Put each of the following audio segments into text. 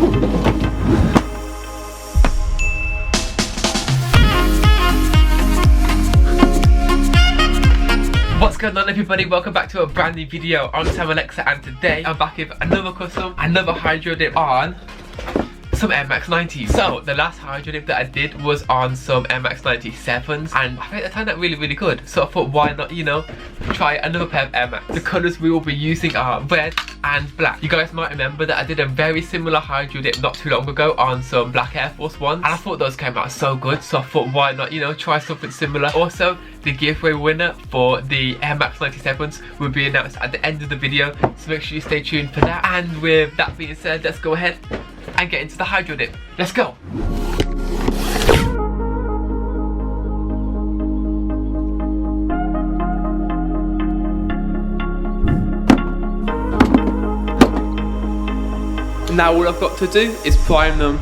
What's going on, everybody? Welcome back to a brand new video. I'm Alxr, and today I'm back with another custom, another hydro dip on some Air Max 90s. So the last hydro dip that I did was on some Air Max 97s, and I think they turned out really good. So I thought, why not, you know, try another pair of Air Max. The colours we will be using are red and black. You guys might remember that I did a very similar hydro dip not too long ago on some black Air Force Ones, and I thought those came out so good, so I thought, why not, you know, try something similar. Also, the giveaway winner for the Air Max 97s will be announced at the end of the video, so make sure you stay tuned for that. And with that being said, let's go ahead and get into the hydro dip. Let's go. Now all I've got to do is prime them.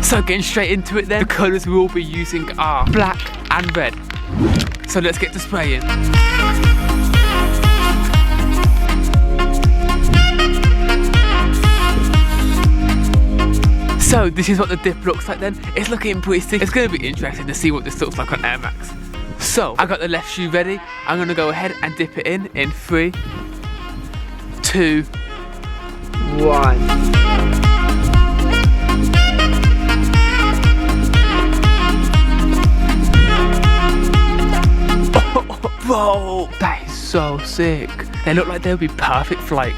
So getting straight into it then, the colours we will be using are black and red. So let's get to spraying. So this is what the dip looks like then. It's looking pretty sick. It's going to be interesting to see what this looks like on Air Max. So I got the left shoe ready. I'm going to go ahead and dip it in 3, 2, 1. Bro, that is so sick. They look like they would be perfect for like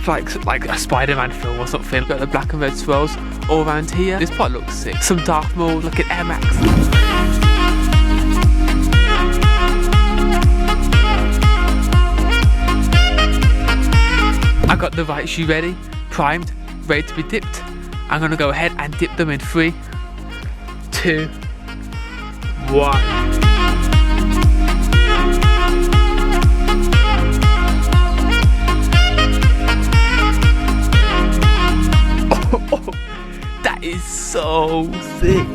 a Spider-Man film or something. Got the black and red swirls all around here. This part looks sick. Some Darth Maul, look at Air Max. I got the right shoe ready, primed, ready to be dipped. I'm gonna go ahead and dip them in 3, 2, 1. That is so sick.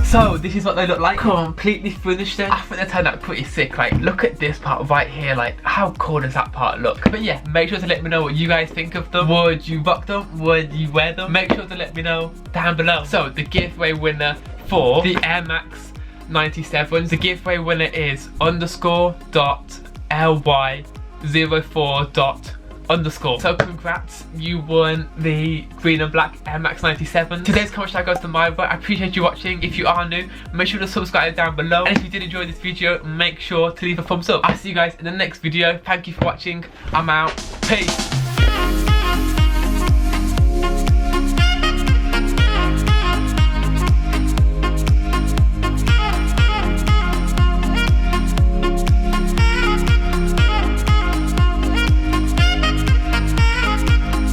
So this is what they look like, completely finished then. I think they turned out pretty sick. Like, look at this part right here, like how cool does that part look? But yeah, make sure to let me know what you guys think of them. Would you rock them? Would you wear them? Make sure to let me know down below. So the giveaway winner for the Air Max 97s, the giveaway winner is _.ly04. So congrats, you won the green and black Air Max 97. Today's comment shout goes to my vote. I appreciate you watching. If you are new, make sure to subscribe down below, and if you did enjoy this video, make sure to leave a thumbs up. I'll see you guys in the next video. Thank you for watching. I'm out. Peace.